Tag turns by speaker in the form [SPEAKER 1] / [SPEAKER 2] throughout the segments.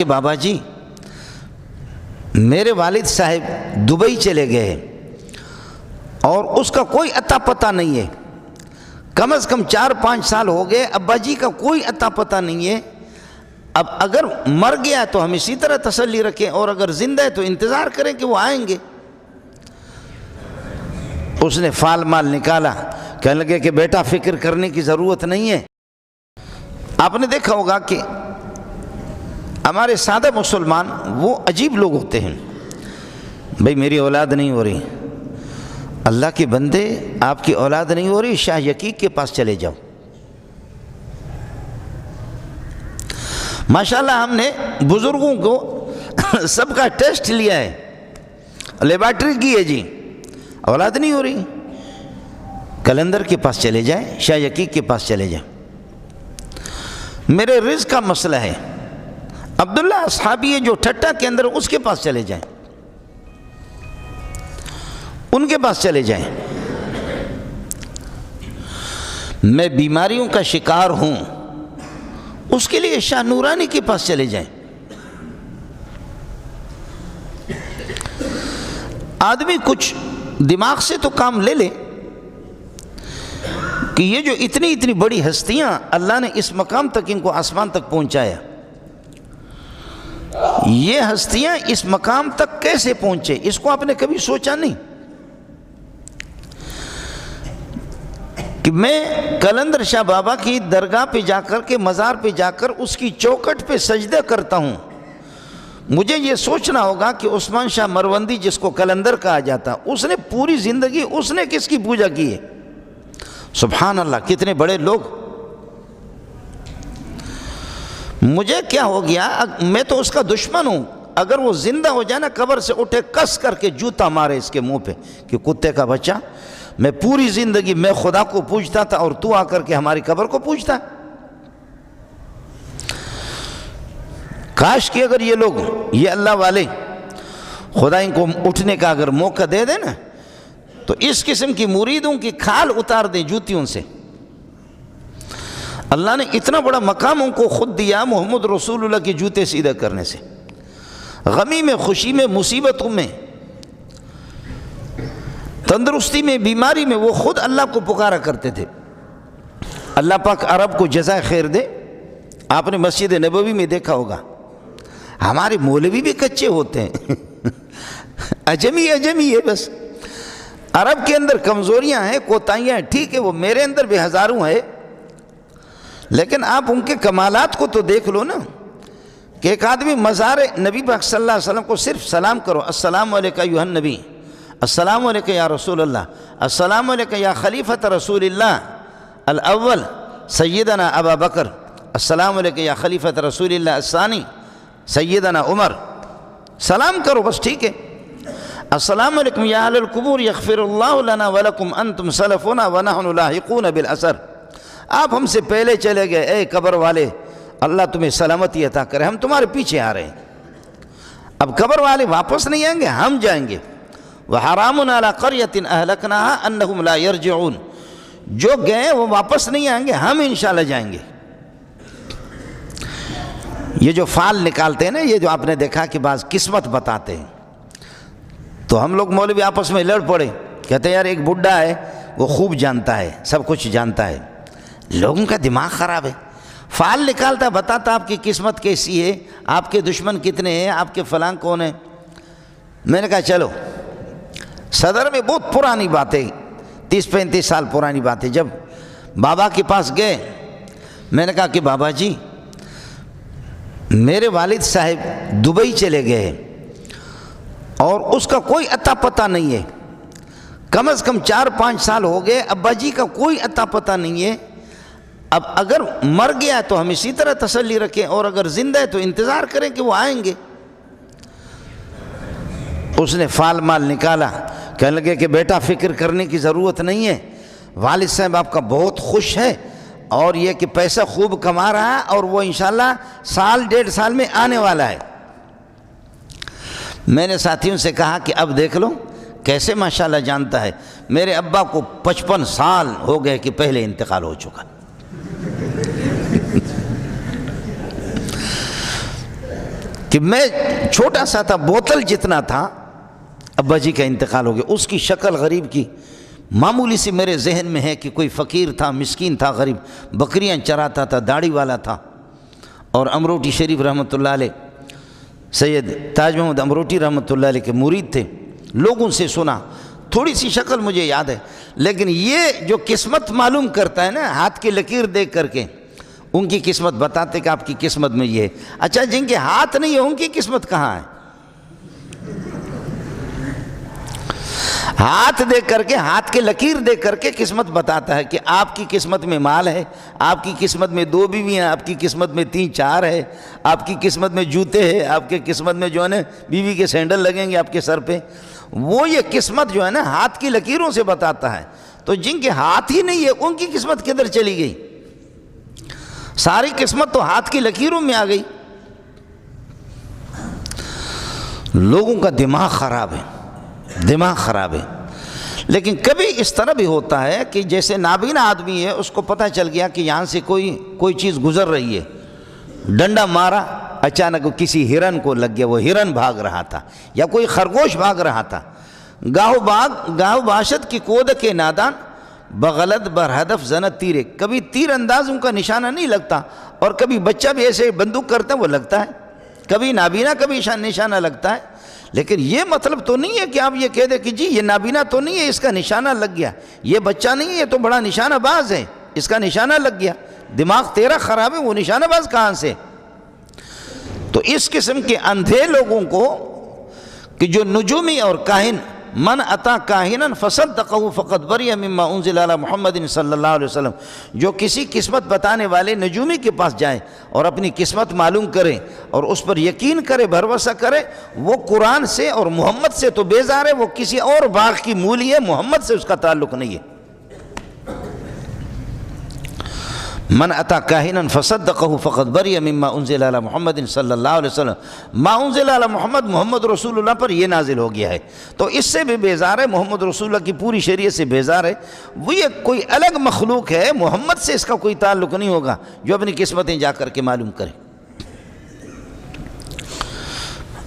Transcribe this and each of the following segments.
[SPEAKER 1] کہ بابا جی میرے والد صاحب دبئی چلے گئے اور اس کا کوئی اتا پتہ نہیں ہے، کم از کم 4-5 سال ہو گئے، ابا جی کا کوئی اتا پتہ نہیں ہے۔ اب اگر مر گیا تو ہم اسی طرح تسلی رکھیں، اور اگر زندہ ہے تو انتظار کریں کہ وہ آئیں گے۔ اس نے فال مال نکالا، کہنے لگے کہ بیٹا فکر کرنے کی ضرورت نہیں ہے۔ آپ نے دیکھا ہوگا کہ ہمارے سادہ مسلمان وہ عجیب لوگ ہوتے ہیں، بھئی میری اولاد نہیں ہو رہی، اللہ کے بندے آپ کی اولاد نہیں ہو رہی، شاہ یقیق کے پاس چلے جاؤ۔ ماشاءاللہ ہم نے بزرگوں کو سب کا ٹیسٹ لیا ہے، لیبارٹری کی ہے جی، اولاد نہیں ہو رہی، کلندر کے پاس چلے جائیں، شاہ یقیق کے پاس چلے جائیں۔ میرے رزق کا مسئلہ ہے، عبداللہ اصحابی جو ٹھٹا کے اندر اس کے پاس چلے جائیں، ان کے پاس چلے جائیں۔ میں بیماریوں کا شکار ہوں، اس کے لیے شاہ نورانی کے پاس چلے جائیں۔ آدمی کچھ دماغ سے تو کام لے لے کہ یہ جو اتنی بڑی ہستیاں اللہ نے اس مقام تک ان کو آسمان تک پہنچایا، یہ ہستیاں اس مقام تک کیسے پہنچے، اس کو آپ نے کبھی سوچا نہیں کہ میں کلندر شاہ بابا کی درگاہ پہ جا کر کے، مزار پہ جا کر اس کی چوکٹ پہ سجدہ کرتا ہوں، مجھے یہ سوچنا ہوگا کہ عثمان شاہ مروندی جس کو کلندر کہا جاتا، اس نے پوری زندگی اس نے کس کی پوجا کی ہے؟ سبحان اللہ، کتنے بڑے لوگ۔ مجھے کیا ہو گیا، میں تو اس کا دشمن ہوں، اگر وہ زندہ ہو جائے نا، قبر سے اٹھے کس کر کے جوتا مارے اس کے منہ پہ کہ کتے کا بچہ، میں پوری زندگی میں خدا کو پوجتا تھا اور تو آ کر کے ہماری قبر کو پوجتا۔ کاش کہ اگر یہ لوگ، یہ اللہ والے، خدا ان کو اٹھنے کا اگر موقع دے دے نا تو اس قسم کی مریدوں کی کھال اتار دیں جوتیوں سے۔ اللہ نے اتنا بڑا مقام ان کو خود دیا محمد رسول اللہ کے جوتے سیدھا کرنے سے، غمی میں، خوشی میں، مصیبتوں میں، تندرستی میں، بیماری میں، وہ خود اللہ کو پکارا کرتے تھے۔ اللہ پاک عرب کو جزائے خیر دے۔ آپ نے مسجد نبوی میں دیکھا ہوگا، ہمارے مولوی بھی کچے ہوتے ہیں، عجمی ہے بس۔ عرب کے اندر کمزوریاں ہیں، کوتاہیاں ہیں، ٹھیک ہے، وہ میرے اندر بھی ہزاروں ہیں، لیکن آپ ان کے کمالات کو تو دیکھ لو نا، کہ ایک آدمی مزار نبی پاک صلی اللہ علیہ وسلم کو صرف سلام کرو، السلام علیکہ ایھا النبی، السلام علیکہ یا رسول اللہ، السلام علیکہ یا خلیفۃ رسول اللہ الاول سیدنا ابا بکر، السلام علیکہ یا خلیفۃ رسول اللہ الثانی سیدنا عمر، سلام کرو بس، ٹھیک ہے۔ السلام علیکم یا اہل القبور یغفر اللہ لنا ولکم انتم سلفنا ونحن لاحقون بالاثر، آپ ہم سے پہلے چلے گئے، اے قبر والے اللہ تمہیں سلامتی عطا کرے، ہم تمہارے پیچھے آ رہے ہیں۔ اب قبر والے واپس نہیں آئیں گے، ہم جائیں گے۔ وحرام علی قریۃ اہلکناھا انہم لا یرجعون، جو گئے وہ واپس نہیں آئیں گے، ہم انشاءاللہ جائیں گے۔ یہ جو فال نکالتے ہیں نا، یہ جو آپ نے دیکھا کہ بعض قسمت بتاتے ہیں، تو ہم لوگ مولوی آپس میں لڑ پڑے، کہتے ہیں یار ایک بڈھا ہے وہ خوب جانتا ہے، سب کچھ جانتا ہے۔ لوگوں کا دماغ خراب ہے، فال نکالتا بتاتا آپ کی قسمت کیسی ہے، آپ کے دشمن کتنے ہیں، آپ کے فلاں کون ہیں۔ میں نے کہا چلو، صدر میں بہت پرانی باتیں، 30-35 سال پرانی باتیں، جب بابا کے پاس گئے، میں نے کہا کہ بابا جی میرے والد صاحب دبئی چلے گئے اور اس کا کوئی اتا پتہ نہیں ہے، کم از کم 4-5 سال ہو گئے، ابا جی کا کوئی اتا پتہ نہیں ہے۔ اب اگر مر گیا تو ہم اسی طرح تسلی رکھیں، اور اگر زندہ ہے تو انتظار کریں کہ وہ آئیں گے۔ اس نے فال مال نکالا، کہنے لگے کہ بیٹا فکر کرنے کی ضرورت نہیں ہے، والد صاحب آپ کا بہت خوش ہے، اور یہ کہ پیسہ خوب کما رہا ہے، اور وہ انشاءاللہ 1.5 سال میں آنے والا ہے۔ میں نے ساتھیوں سے کہا کہ اب دیکھ لو کیسے ماشاءاللہ جانتا ہے، میرے ابا کو 55 سال ہو گئے کہ پہلے انتقال ہو چکا۔ کہ میں چھوٹا سا تھا، بوتل جتنا تھا، ابا جی کا انتقال ہو گیا، اس کی شکل غریب کی معمولی سی میرے ذہن میں ہے کہ کوئی فقیر تھا، مسکین تھا، غریب، بکریاں چراتا تھا، داڑھی والا تھا، اور امروٹی شریف رحمۃ اللہ علیہ، سید تاج محمد امروٹی رحمۃ اللہ علیہ کے مرید تھے، لوگوں سے سنا، تھوڑی سی شکل مجھے یاد ہے، لیکن یہ جو قسمت معلوم کرتا ہے نا ہاتھ کی لکیر دیکھ کر کے، ان کی قسمت بتاتے کہ آپ کی قسمت میں یہ ہے۔ اچھا جن کے ہاتھ نہیں ہے ان کی قسمت کہاں ہے؟ ہاتھ دیکھ کر کے، ہاتھ کے لکیر دیکھ کر کے قسمت بتاتا ہے کہ آپ کی قسمت میں مال ہے، آپ کی قسمت میں 2 بیویاں، آپ کی قسمت میں 3-4 ہے، آپ کی قسمت میں جوتے ہیں، آپ کی قسمت میں جو ہے نا بیوی کے سینڈل لگیں گے آپ کے سر پہ، وہ یہ قسمت جو ہے نا ہاتھ کی لکیروں سے بتاتا ہے۔ تو جن کے ہاتھ ہی نہیں ہے ان کی قسمت کدھر چلی گئی؟ ساری قسمت تو ہاتھ کی لکیروں میں آ گئی۔ لوگوں کا دماغ خراب ہے، دماغ خراب ہے۔ لیکن کبھی اس طرح بھی ہوتا ہے کہ جیسے نابینا آدمی ہے، اس کو پتہ چل گیا کہ یہاں سے کوئی چیز گزر رہی ہے، ڈنڈا مارا، اچانک کسی ہرن کو لگ گیا، وہ ہرن بھاگ رہا تھا یا کوئی خرگوش بھاگ رہا تھا۔ گاہو باشد کی کود کے نادان، بغلط بر ہدف زنت تیرے، کبھی تیر اندازوں کا نشانہ نہیں لگتا، اور کبھی بچہ بھی ایسے بندوق کرتا ہے وہ لگتا ہے، کبھی نابینا کبھی نشانہ لگتا ہے۔ لیکن یہ مطلب تو نہیں ہے کہ آپ یہ کہہ دیں کہ جی یہ نابینا تو نہیں ہے، اس کا نشانہ لگ گیا، یہ بچہ نہیں ہے، یہ تو بڑا نشانہ باز ہے، اس کا نشانہ لگ گیا۔ دماغ تیرا خراب ہے، وہ نشانہ باز کہاں سے؟ تو اس قسم کے اندھے لوگوں کو کہ جو نجومی اور کاہن، من اتا کاہنا فصدقہ فقد بری مما انزل علی محمد صلی اللہ علیہ وسلم، جو کسی قسمت بتانے والے نجومی کے پاس جائے اور اپنی قسمت معلوم کرے اور اس پر یقین کرے، بھروسہ کرے، وہ قرآن سے اور محمد سے تو بیزار ہے، وہ کسی اور باغ کی مولی ہے، محمد سے اس کا تعلق نہیں ہے۔ من اتا کاہنا فصدقہ فقد بری مما انزل علی محمد صلی اللہ علیہ وسلم، ما انزل علی محمد، محمد رسول اللہ پر یہ نازل ہو گیا ہے، تو اس سے بھی بیزار ہے، محمد رسول اللہ کی پوری شریعت سے بیزار ہے۔ وہ یہ کوئی الگ مخلوق ہے، محمد سے اس کا کوئی تعلق نہیں ہوگا، جو اپنی قسمتیں جا کر کے معلوم کرے۔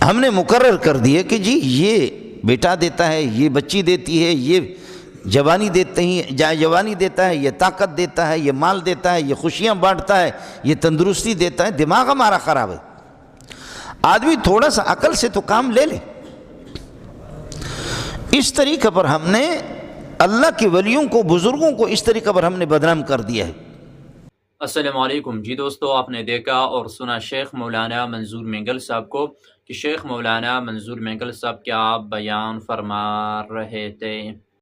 [SPEAKER 1] ہم نے مقرر کر دیے کہ جی یہ بیٹا دیتا ہے، یہ بچی دیتی ہے، یہ جوانی دیتے ہیں، جوانی دیتا ہے، یہ طاقت دیتا ہے، یہ مال دیتا ہے، یہ خوشیاں بانٹتا ہے، یہ تندرستی دیتا ہے۔ دماغ ہمارا خراب ہے۔ آدمی تھوڑا سا عقل سے تو کام لے لے۔ اس طریقے پر ہم نے اللہ کے ولیوں کو، بزرگوں کو اس طریقے پر ہم نے بدنام کر دیا ہے۔
[SPEAKER 2] السلام علیکم جی دوستو، آپ نے دیکھا اور سنا شیخ مولانا منظور مینگل صاحب کو کہ شیخ مولانا منظور مینگل صاحب کیا بیان فرما رہے تھے۔